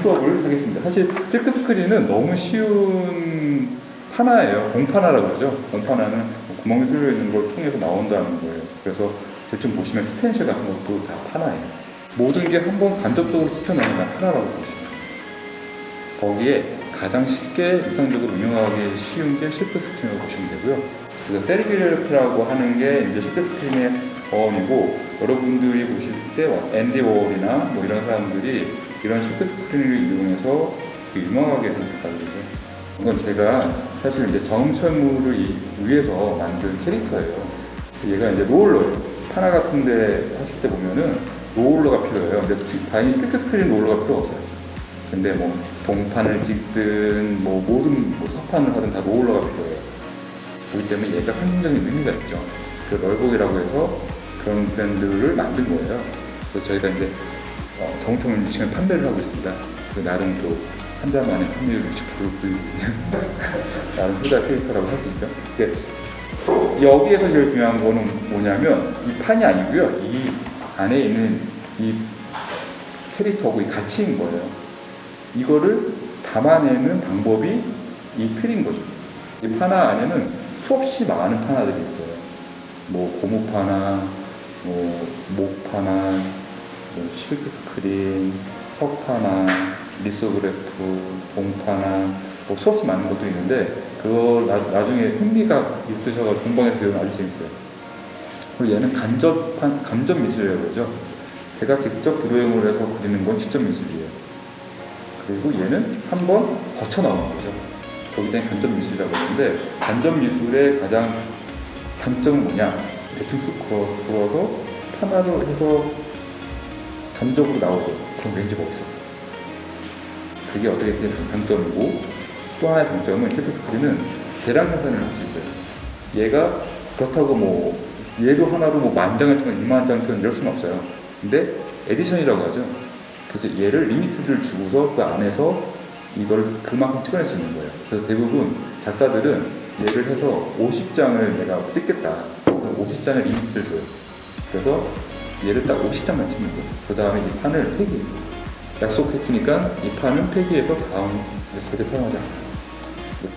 수업을 하겠습니다. 사실 실크 스크린은 너무 쉬운 파나예요. 공파나라고 그러죠. 공파나는 구멍이 뚫려 있는 걸 통해서 나온다는 거예요. 그래서 대충 보시면 스텐실 같은 것도 다 파나예요. 모든 게 한번 간접적으로 찍혀내는 건 파나라고 보시면 돼요. 거기에 가장 쉽게 일상적으로 응용하기 쉬운 게 실크 스크린이라고 보시면 되고요. 그래서 세리그래피라고 하는 게 이제 실크 스크린의 어원이고, 여러분들이 보실 때 앤디 워홀이나 뭐 이런 사람들이 이런 실크 스크린을 이용해서 유명하게 된 작가들이죠. 이건 제가 사실 이제 정음철물을 위해서 만든 캐릭터예요. 얘가 이제 롤러예요. 파나 같은데 하실 때 보면은 롤러가 필요해요. 근데 다행히 실크 스크린 롤러가 필요 없어요. 근데 뭐 동판을 찍든 뭐 모든 뭐 서판을 하든 다 롤러가 필요해요. 그렇기 때문에 얘가 상징적인 의미가 있죠. 그 널복이라고 해서 그런 브랜드를 만든 거예요. 그래서 저희가 이제 정통을 지금 판매를 하고 있습니다. 그 나름 또 한 달 만에 판매율 60% 불리는 나름 효자 캐릭터라고 할 수 있죠. 여기에서 제일 중요한 거는 뭐냐면 이 판이 아니고요. 이 안에 있는 이 캐릭터하고 이 가치인 거예요. 이거를 담아내는 방법이 이 틀인 거죠. 이 파나 안에는 수없이 많은 파나들이 있어요. 뭐 고무파나, 뭐 목파나, 뭐 실크 스크린, 석파나, 리소그래프, 봉파나, 뭐 수없이 많은 것도 있는데 그걸 나중에 흥미가 있으셔서 공방에서 배우면 아주 재밌어요. 그리고 얘는 간접 미술이라고 그러죠. 제가 직접 드로잉을 해서 그리는 건 직접 미술이에요. 그리고 얘는 한번 거쳐 나오는 거죠. 거기에 대한 간접 미술이라고 하는데, 간접 미술의 가장 장점은 뭐냐? 대충 쑥 그어서 하나로 해서 간접으로 나오죠. 그럼 렌즈가 없어요. 그게 어떻게 보면 장점이고, 또 하나의 장점은 실크 스크린은 대량 생산을 할 수 있어요. 얘가 그렇다고 뭐 얘도 하나로 뭐 10,000장을 찍거나 20,000장을 찍거나 이럴 수는 없어요. 근데 에디션이라고 하죠. 그래서 얘를 리미트를 주고서 그 안에서 이걸 그만큼 찍어낼 수 있는 거예요. 그래서 대부분 작가들은 얘를 해서 50장을 내가 찍겠다. 그럼 50장의 리미트를 줘요. 그래서 얘를 딱 50장만 찍는 거예요. 그 다음에 이 판을 폐기해요. 약속했으니까 이 판은 폐기해서 다음 에피소드에 사용하지 않아요.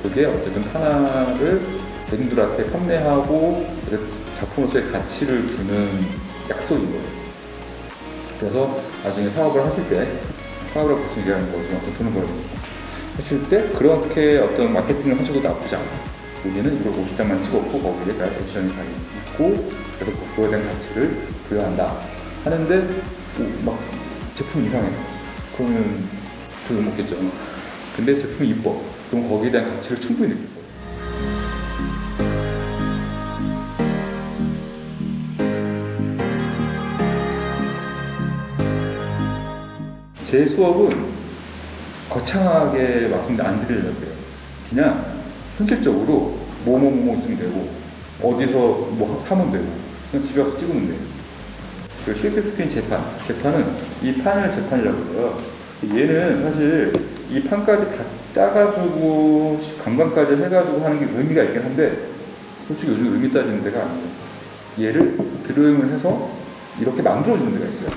그게 어쨌든 하나를 대중들한테 판매하고 작품으로서의 가치를 주는 약속인 거예요. 그래서 나중에 사업을 하실 때, 사업을 하고 얘기하는 거죠. 어떤 돈을 하실 때 그렇게 어떤 마케팅을 하셔도 나쁘지 않아요. 우리는 이걸 50장만 찍었고 거기에 대한 에디션이 다 있고, 그래서 그거에 대한 가치를 부여한다 하는데 막 제품이 이상해요. 그러면 그거 먹겠죠. 근데 제품이 이뻐. 그럼 거기에 대한 가치를 충분히 느낄 거예요. 제 수업은 거창하게 말씀 안 드리려고 해요. 그냥 현실적으로 뭐뭐뭐 있으면 되고, 어디서 뭐 하면 되고, 그냥 집에 가서 찍으면 돼요. 그 실크 스크린 재판은 이 판을 재판이라고 해요. 얘는 사실 이 판까지 다 짜가지고 관광까지 해가지고 하는 게 의미가 있긴 한데, 솔직히 요즘 의미 따지는 데가 아니에요. 얘를 드로잉을 해서 이렇게 만들어주는 데가 있어요.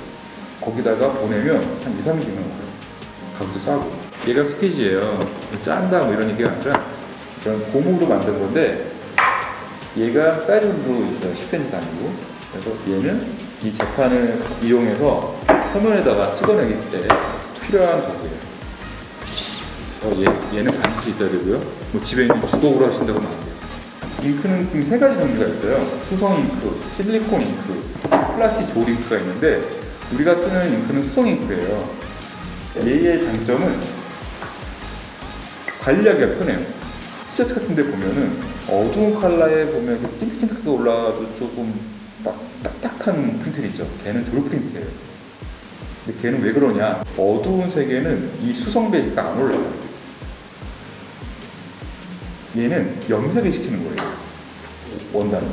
거기다가 보내면 한 2, 3일 되면 와요. 가격도 싸고. 얘가 스케치예요. 짠다 뭐 이런 얘기가 아니라 그런 고무로 만든 건데, 얘가 사이즈로 있어요. 10cm 단위로. 그래서 얘는 이 재판을 이용해서 표면에다가 찍어내기 때 필요한 도구예요. 얘는 반드시 있어야 되고요. 뭐 집에 있는 주걱으로 하신다고 하면 안 돼요. 잉크는 3가지 종류가 있어요. 수성 잉크, 실리콘 잉크, 플라스틱 조리 잉크가 있는데, 우리가 쓰는 잉크는 수성 잉크예요. 얘의 장점은 관리하기가 편해요. 티셔츠 같은 데 보면은 어두운 컬러에 보면 찐득찐득하게 올라가도 조금 딱딱한 프린트 있죠. 걔는 졸 프린트예요. 근데 걔는 왜 그러냐? 어두운 색에는 이 수성 베이스가 안 올라가요. 얘는 염색을 시키는 거예요. 원단을.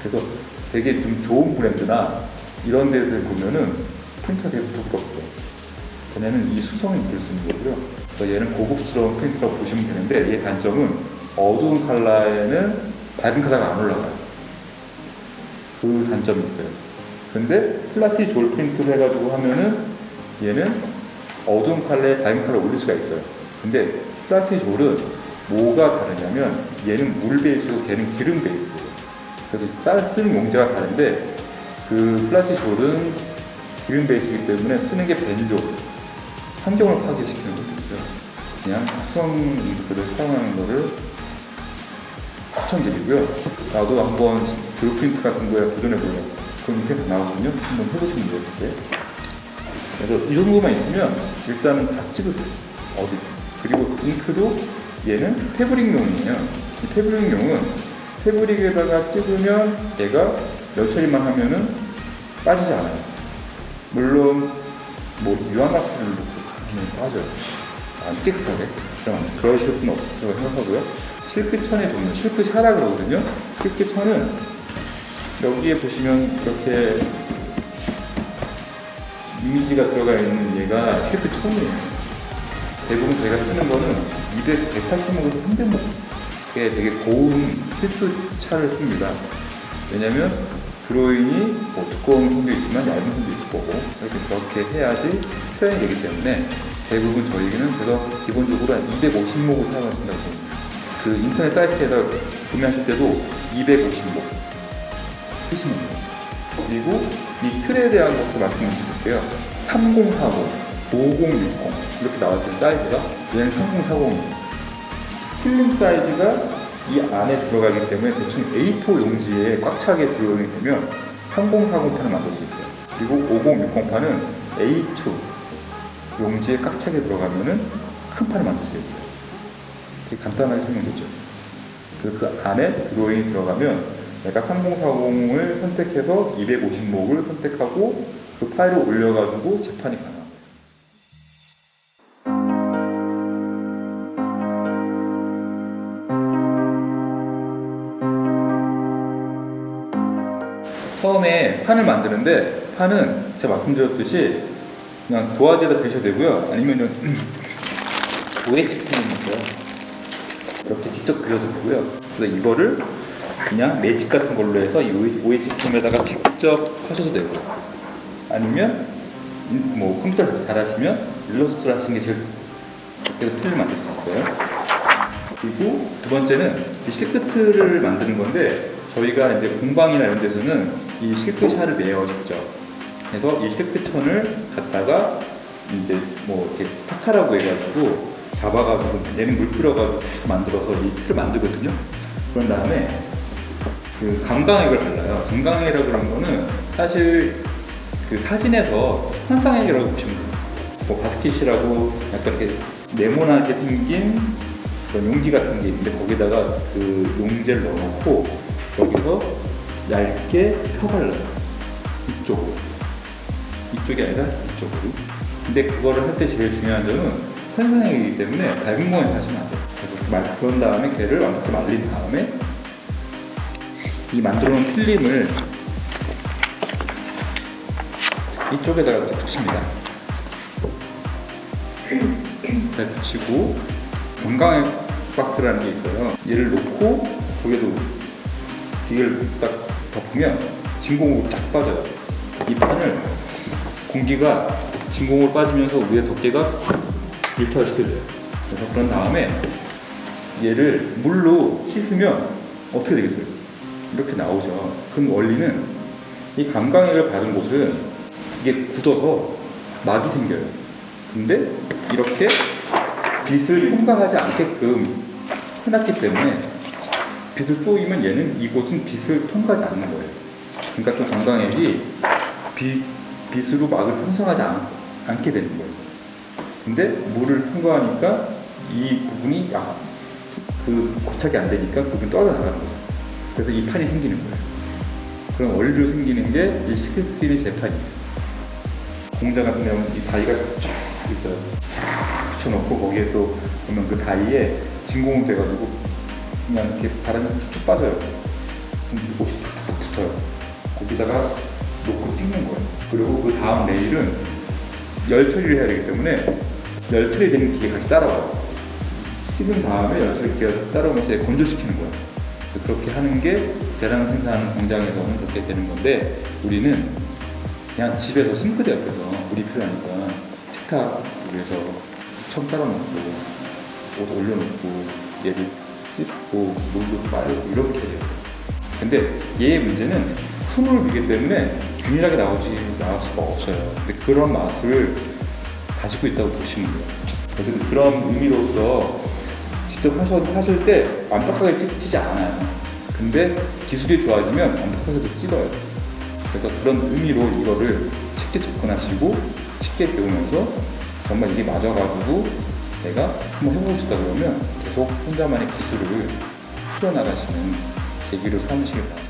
그래서 되게 좀 좋은 브랜드나 이런 데들 보면은 프린터가 되게 부드럽죠. 걔네는 이 수성 잉크를 쓰는 거고요. 그래서 얘는 고급스러운 프린터라고 보시면 되는데, 얘 단점은 어두운 컬러에는 밝은 컬러가 안 올라가요. 그 단점이 있어요. 근데 플라스틱 졸 프린트를 해가지고 하면은 얘는 어두운 컬러에 밝은 컬러 올릴 수가 있어요. 근데 플라스티졸은 뭐가 다르냐면 얘는 물 베이스고 걔는 기름 베이스예요. 그래서 쓰는 용제가 다른데 그 플라스티졸은 기름 베이스이기 때문에 쓰는 게 벤조, 환경을 파괴시키는 것들이죠. 그냥 수성 잉크를 사용하는 거를 추천드리고요. 나도 한번 드롭 프린트 같은 거에 도전해보려고. 그럼 인터넷 나오거든요. 한번 해보시면 돼요. 그때. 그래서 이 정도만 있으면 일단은 다 찍으세요. 어디. 그리고 잉크도 얘는 패브릭용이에요. 이 패브릭용은 패브릭에다가 찍으면 얘가 열 처리만 하면은 빠지지 않아요. 물론 뭐 유황가스를 넣고 하면 빠져요. 아주 깨끗하게. 그러실 수는 없다고 생각하고요. 실크천의 종류, 실크샤라 그러거든요. 실크천은 여기에 보시면 이렇게 이미지가 들어가 있는 얘가 실크천이에요. 대부분 저희가 쓰는 거는 180목에서 300목에 되게 고운 실크차를 씁니다. 왜냐면 드로잉이 뭐 두꺼운 선도 있지만 얇은 선도 있을 거고 이렇게 그렇게 해야지 표현이 되기 때문에 대부분 저희는 그래서 기본적으로 한 250목을 사용하신다고 봅니다. 그 인터넷 사이트에다 구매하실 때도 250목 쓰시면 돼요. 그리고 이 틀에 대한 것도 말씀을 드릴게요. 3040, 5060 이렇게 나왔던 사이즈가 얘는 3040입니다. 필름 사이즈가 이 안에 들어가기 때문에 대충 A4 용지에 꽉 차게 들어오게 되면 3040판을 만들 수 있어요. 그리고 5060판은 A2 용지에 꽉 차게 들어가면은 큰 판을 만들 수 있어요. 되게 간단하게 설명됐죠. 그 안에 드로잉이 들어가면 내가 3040을 선택해서 250목을 선택하고 그 파일을 올려가지고 재판이 가능합니다. 처음에 판을 만드는데 판은 제가 말씀드렸듯이 그냥 도화지에다 그리셔도 되고요. 아니면은 OH 펜이 있어요. 이렇게 직접 그려도 되고요. 그래서 이거를 그냥 매직 같은 걸로 해서 이 OH 펜에다가 직접 하셔도 되고, 아니면 뭐 컴퓨터 잘하시면 일러스트를 하시는 게 제일 그래서 필을 만들 수 있어요. 그리고 두 번째는 이 실크트를 만드는 건데 저희가 이제 공방이나 이런 데서는 이 실크샤를 내요 직접. 그래서 이 실크천을 갖다가 이제 뭐 이렇게 타카라고 해가지고 잡아가지고 얘는 물 뿌려가지고 만들어서 이 틀을 만들거든요. 그런 다음에 그 감광액을 발라요. 감광액이라고 그런 거는 사실 그 사진에서 환상액이라고 보시면 돼요. 뭐 바스킷이라고 약간 이렇게 네모나게 생긴 그런 용기 같은 게 있는데 거기다가 그 용제를 넣어놓고 여기서 얇게 펴발라요. 이쪽으로. 이쪽이 아니라 이쪽으로. 근데 그거를 할 때 제일 중요한 점은 환상액이기 때문에 밝은 공간에서 하시면 안 돼요. 그래서 그런 다음에 걔를 완벽히 말린 다음에 이 만들어 놓은 필름을 이쪽에다가 붙입니다. 잘 붙이고 감광액 박스라는 게 있어요. 얘를 놓고 거기에도 기계를 딱 덮으면 진공으로 쫙 빠져요. 이 판을 공기가 진공으로 빠지면서 위에 덮개가 밀착을 시켜줘요. 그래서 그런 다음에 얘를 물로 씻으면 어떻게 되겠어요? 이렇게 나오죠. 그 원리는 이 감광액을 받은 곳은 이게 굳어서 막이 생겨요. 근데 이렇게 빛을 통과하지 않게끔 해놨기 때문에 빛을 쏘이면 얘는 이곳은 빛을 통과하지 않는 거예요. 그러니까 또 감광액이 빛으로 막을 형성하지 않게 되는 거예요. 근데 물을 통과하니까 이 부분이 고착이 안 되니까 그 부분이 떨어져 나가는 거죠. 그래서 이 판이 생기는 거예요. 그런 원리로 생기는 게 이 실크스크린 재판이에요. 공장 같은 경우는 이 다이가 쫙 있어요. 붙여놓고 거기에 또 보면 그 다이에 진공이 돼가지고 그냥 이렇게 바람이 쭉쭉 빠져요. 옷이 툭툭 붙어요. 거기다가 놓고 찍는 거예요. 그리고 그 다음 레일은 열 처리를 해야 되기 때문에 열 처리되는 기계 같이 따라와요. 찍은 다음에 열 처리 기계가 따라오면서 건조시키는 거예요. 그렇게 하는 게 대량 생산하는 공장에서는 그렇게 되는 건데 우리는 그냥 집에서 싱크대 옆에서 물이 필요하니까 식탁 그래서 청 깔아놓고 옷 올려놓고 얘를 찢고 물도 빨고 이렇게 해요. 근데 얘의 문제는 손으로 미기 때문에 균일하게 나올 수가 없어요. 근데 그런 맛을 가지고 있다고 보시면 돼요. 어쨌든 그런 의미로서 직접 하실 때 완벽하게 찢기지 않아요. 근데 기술이 좋아지면 완벽하게도 찢어요. 그래서 그런 의미로 이거를 쉽게 접근하시고 쉽게 배우면서 정말 이게 맞아가지고 내가 한번 해보고 싶다 그러면 계속 혼자만의 기술을 풀어나가시는 계기로 삼으시길 바랍니다.